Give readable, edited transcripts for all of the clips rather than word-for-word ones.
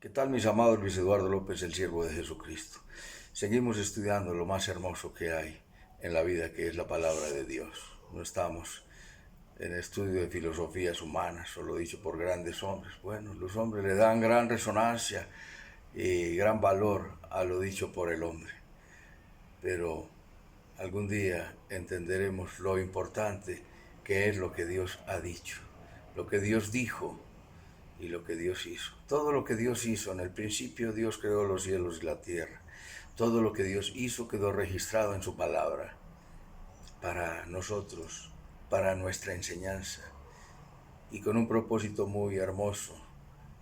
¿Qué tal, mis amados? Luis Eduardo López, el siervo de Jesucristo. Seguimos estudiando lo más hermoso que hay en la vida, que es la palabra de Dios. No estamos en estudio de filosofías humanas, solo dicho por grandes hombres. Bueno, los hombres le dan gran resonancia y gran valor a lo dicho por el hombre. Pero algún día entenderemos lo importante que es lo que Dios ha dicho, lo que Dios dijo y lo que Dios hizo. Todo lo que Dios hizo, en el principio Dios creó los cielos y la tierra. Todo lo que Dios hizo quedó registrado en su palabra para nosotros, para nuestra enseñanza y con un propósito muy hermoso,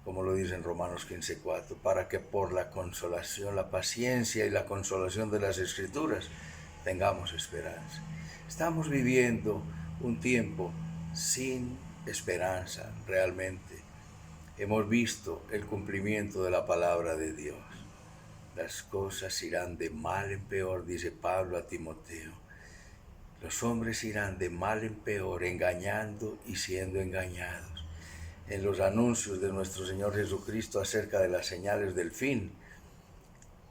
como lo dice en Romanos 15:4, para que por la consolación, la paciencia y la consolación de las Escrituras tengamos esperanza. Estamos viviendo un tiempo sin esperanza realmente. Hemos visto el cumplimiento de la palabra de Dios. Las cosas irán de mal en peor, dice Pablo a Timoteo. Los hombres irán de mal en peor, engañando y siendo engañados. En los anuncios de nuestro Señor Jesucristo acerca de las señales del fin,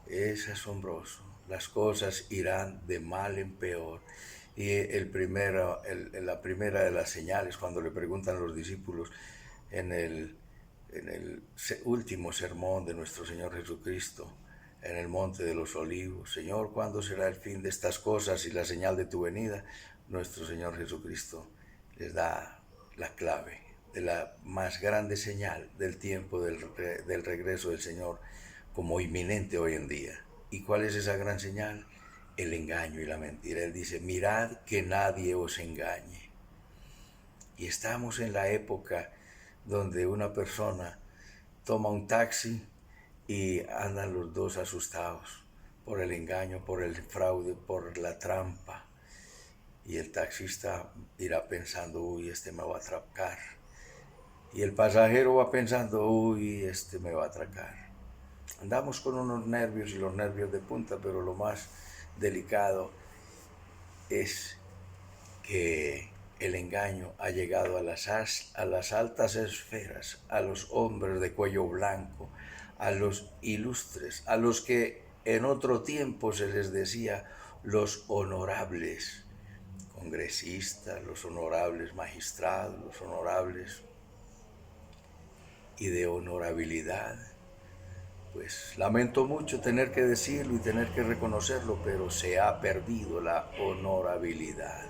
es asombroso. Las cosas irán de mal en peor. Y la primera de las señales, cuando le preguntan a los discípulos en el último sermón de nuestro Señor Jesucristo, en el Monte de los Olivos: Señor, ¿cuándo será el fin de estas cosas y la señal de tu venida? Nuestro Señor Jesucristo les da la clave de la más grande señal del tiempo del regreso del Señor como inminente hoy en día. ¿Y cuál es esa gran señal? El engaño y la mentira. Él dice: mirad que nadie os engañe. Y estamos en la época donde una persona toma un taxi y andan los dos asustados por el engaño, por el fraude, por la trampa. Y el taxista irá pensando: uy, este me va a atracar. Y el pasajero va pensando: uy, este me va a atracar. Andamos con unos nervios y los nervios de punta, pero lo más delicado es que el engaño ha llegado a las altas esferas, a los hombres de cuello blanco, a los ilustres, a los que en otro tiempo se les decía los honorables congresistas, los honorables magistrados, los honorables, y de honorabilidad. Pues lamento mucho tener que decirlo y tener que reconocerlo, pero se ha perdido la honorabilidad.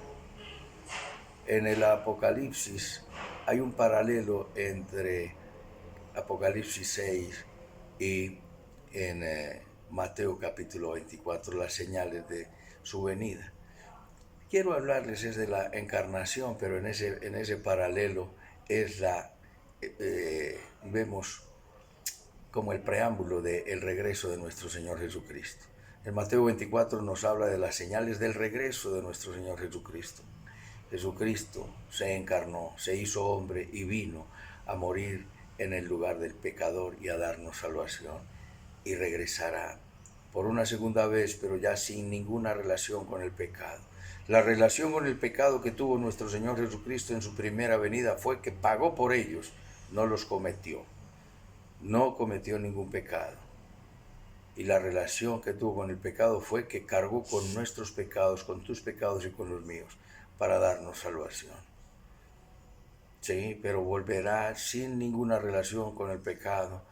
En el Apocalipsis hay un paralelo entre Apocalipsis 6 y en Mateo capítulo 24, las señales de su venida. Quiero hablarles es de la encarnación, pero en ese paralelo vemos como el preámbulo del regreso de nuestro Señor Jesucristo. En Mateo 24 nos habla de las señales del regreso de nuestro Señor Jesucristo. Jesucristo se encarnó, se hizo hombre y vino a morir en el lugar del pecador y a darnos salvación. Y regresará por una segunda vez, pero ya sin ninguna relación con el pecado. La relación con el pecado que tuvo nuestro Señor Jesucristo en su primera venida fue que pagó por ellos, no los cometió. No cometió ningún pecado. Y la relación que tuvo con el pecado fue que cargó con nuestros pecados, con tus pecados y con los míos, para darnos salvación. Sí, pero volverá sin ninguna relación con el pecado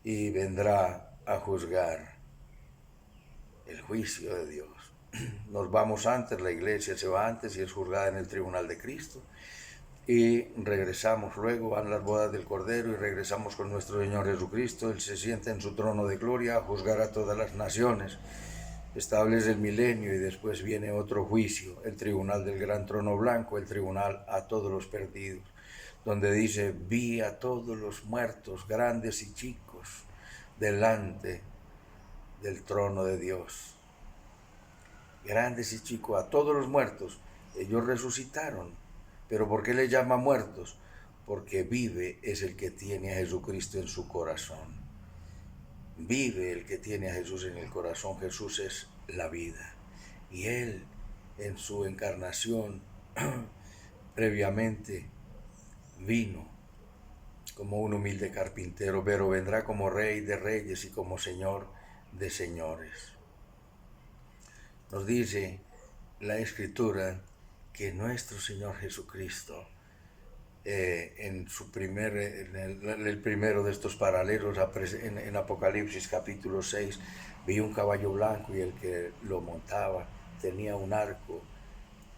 y vendrá a juzgar el juicio de Dios. Nos vamos antes, la iglesia se va antes y es juzgada en el tribunal de Cristo. Y regresamos luego, van las bodas del Cordero y regresamos con nuestro Señor Jesucristo. Él se sienta en su trono de gloria a juzgar a todas las naciones. Establece el milenio y después viene otro juicio, el tribunal del gran trono blanco, el tribunal a todos los perdidos, donde dice: vi a todos los muertos, grandes y chicos, delante del trono de Dios. Grandes y chicos, a todos los muertos, ellos resucitaron. ¿Pero por qué le llama muertos? Porque vive es el que tiene a Jesucristo en su corazón. Vive el que tiene a Jesús en el corazón. Jesús es la vida. Y Él, en su encarnación, previamente vino como un humilde carpintero, pero vendrá como Rey de reyes y como Señor de señores. Nos dice la Escritura que nuestro Señor Jesucristo, en el primero de estos paralelos, en Apocalipsis capítulo 6, vi un caballo blanco y el que lo montaba tenía un arco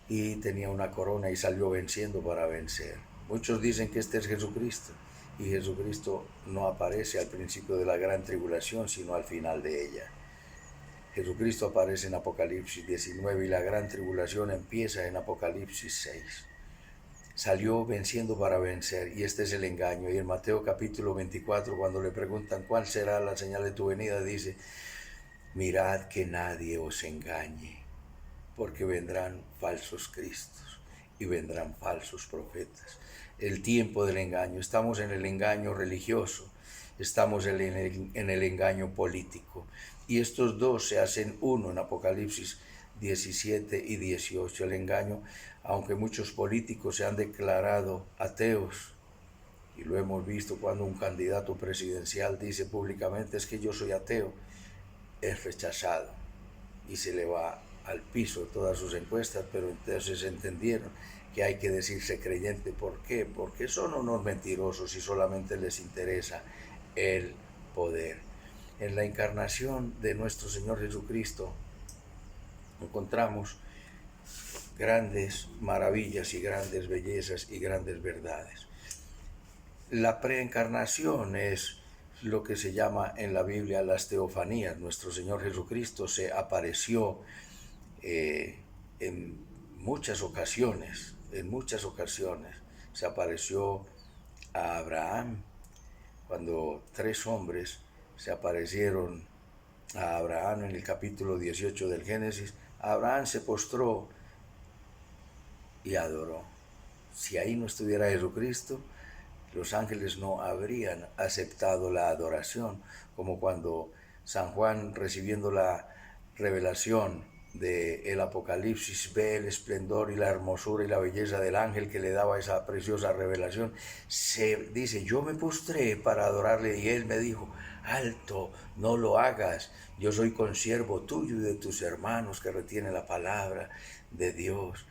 y tenía una corona y salió venciendo para vencer. Muchos dicen que este es Jesucristo, y Jesucristo no aparece al principio de la gran tribulación, sino al final de ella. Jesucristo aparece en Apocalipsis 19 y la gran tribulación empieza en Apocalipsis 6. Salió venciendo para vencer, y este es el engaño. Y en Mateo capítulo 24, cuando le preguntan cuál será la señal de tu venida, dice: mirad que nadie os engañe, porque vendrán falsos cristos y vendrán falsos profetas. El tiempo del engaño, estamos en el engaño religioso, estamos en el engaño político, y estos dos se hacen uno en Apocalipsis 17 y 18. El engaño, aunque muchos políticos se han declarado ateos, y lo hemos visto cuando un candidato presidencial dice públicamente: es que yo soy ateo, es rechazado y se le va al piso todas sus encuestas. Pero entonces entendieron que hay que decirse creyente. ¿Por qué? Porque son unos mentirosos y solamente les interesa el poder. En la encarnación de nuestro Señor Jesucristo encontramos grandes maravillas y grandes bellezas y grandes verdades. La preencarnación es lo que se llama en la Biblia las teofanías. Nuestro Señor Jesucristo se apareció en muchas ocasiones se apareció a Abraham. Cuando 3 hombres se aparecieron a Abraham en el capítulo 18 del Génesis, Abraham se postró y adoró. Si ahí no estuviera Jesucristo, los ángeles no habrían aceptado la adoración, como cuando San Juan, recibiendo la revelación del Apocalipsis, ve el esplendor y la hermosura y la belleza del ángel que le daba esa preciosa revelación, se dice: yo me postré para adorarle, y él me dijo: alto, no lo hagas, yo soy consiervo tuyo y de tus hermanos que retienen la palabra de Dios.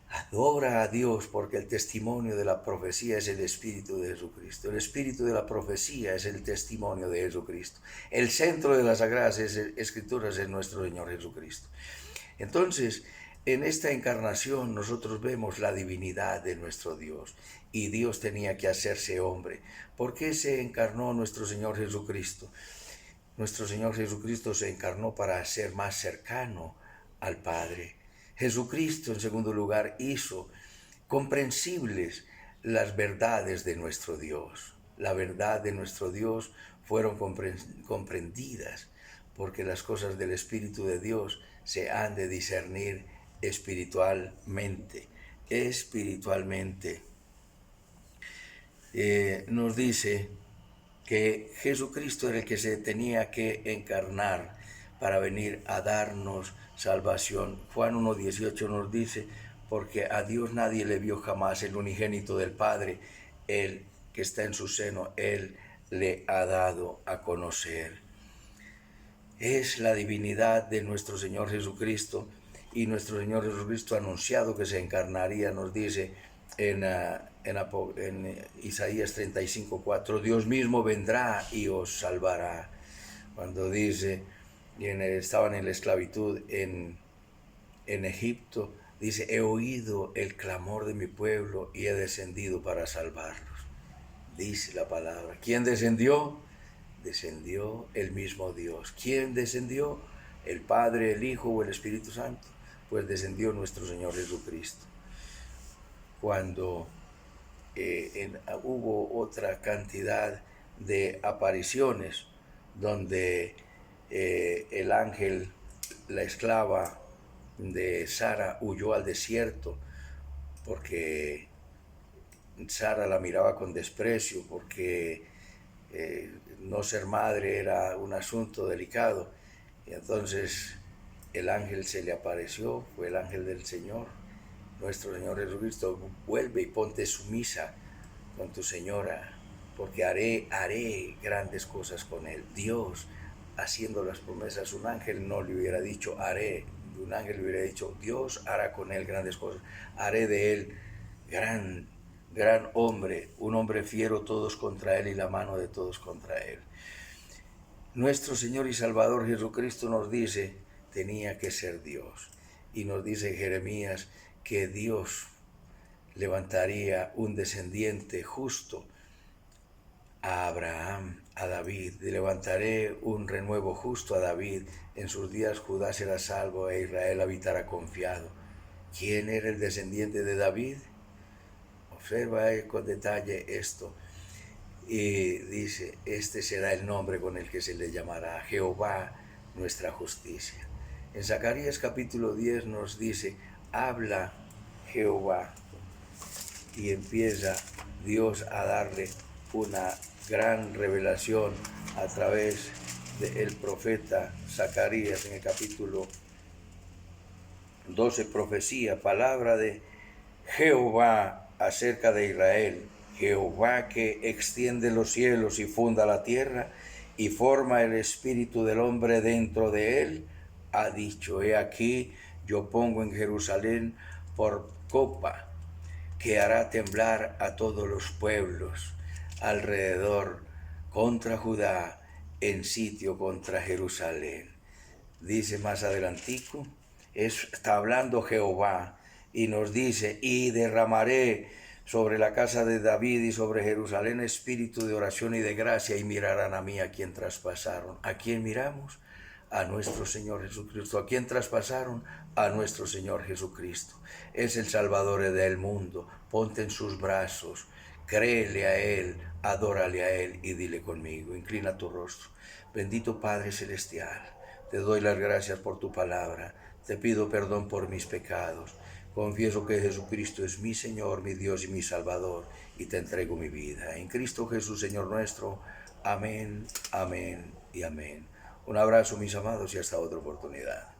Adora a Dios, porque el testimonio de la profecía es el Espíritu de Jesucristo. El Espíritu de la profecía es el testimonio de Jesucristo. El centro de las Sagradas Escrituras es nuestro Señor Jesucristo. Entonces, en esta encarnación nosotros vemos la divinidad de nuestro Dios, y Dios tenía que hacerse hombre. ¿Por qué se encarnó nuestro Señor Jesucristo? Nuestro Señor Jesucristo se encarnó para ser más cercano al Padre. Jesucristo, en segundo lugar, hizo comprensibles las verdades de nuestro Dios. La verdad de nuestro Dios fueron comprendidas, porque las cosas del Espíritu de Dios se han de discernir espiritualmente. Nos dice que Jesucristo era el que se tenía que encarnar para venir a darnos salvación. Juan 1:18 nos dice: porque a Dios nadie le vio jamás, el unigénito del Padre, el que está en su seno, Él le ha dado a conocer. Es la divinidad de nuestro Señor Jesucristo, y nuestro Señor Jesucristo, anunciado que se encarnaría, nos dice en Isaías 35:4: Dios mismo vendrá y os salvará. Cuando dice, estaban en la esclavitud en Egipto, dice: he oído el clamor de mi pueblo y he descendido para salvarlos. Dice la palabra. ¿Quién descendió? Descendió el mismo Dios. ¿Quién descendió? ¿El Padre, el Hijo o el Espíritu Santo? Pues descendió nuestro Señor Jesucristo. Cuando hubo otra cantidad de apariciones donde el ángel, la esclava de Sara, huyó al desierto porque Sara la miraba con desprecio, porque no ser madre era un asunto delicado. Y entonces el ángel se le apareció, fue el ángel del Señor. Nuestro Señor Jesucristo: vuelve y ponte sumisa con tu señora. porque haré grandes cosas con él. Dios, haciendo las promesas, un ángel no le hubiera dicho haré, un ángel le hubiera dicho Dios hará con él grandes cosas, haré de él gran hombre, un hombre fiero, todos contra él y la mano de todos contra él. Nuestro Señor y Salvador Jesucristo nos dice, tenía que ser Dios. Y nos dice Jeremías que Dios levantaría un descendiente justo a Abraham, a David. Levantaré un renuevo justo a David. En sus días Judá será salvo e Israel habitará confiado. ¿Quién era el descendiente de David? Observa con detalle esto. Y dice, este será el nombre con el que se le llamará Jehová nuestra justicia. En Zacarías capítulo 10 nos dice, habla Jehová, y empieza Dios a darle una gran revelación a través del profeta Zacarías en el capítulo 12, profecía, palabra de Jehová acerca de Israel. Jehová que extiende los cielos y funda la tierra y forma el espíritu del hombre dentro de él, ha dicho, he aquí, yo pongo en Jerusalén por copa que hará temblar a todos los pueblos alrededor contra Judá, en sitio contra Jerusalén. Dice más adelantico, está hablando Jehová y nos dice, y derramaré sobre la casa de David y sobre Jerusalén espíritu de oración y de gracia, y mirarán a mí a quien traspasaron. ¿A quién miramos? A nuestro Señor Jesucristo. ¿A quién traspasaron? A nuestro Señor Jesucristo. Es el Salvador del mundo. Ponte en sus brazos, créele a Él, adórale a Él y dile conmigo. Inclina tu rostro. Bendito Padre Celestial, te doy las gracias por tu palabra. Te pido perdón por mis pecados. Confieso que Jesucristo es mi Señor, mi Dios y mi Salvador, y te entrego mi vida. En Cristo Jesús, Señor nuestro. Amén, amén y amén. Un abrazo, mis amados, y hasta otra oportunidad.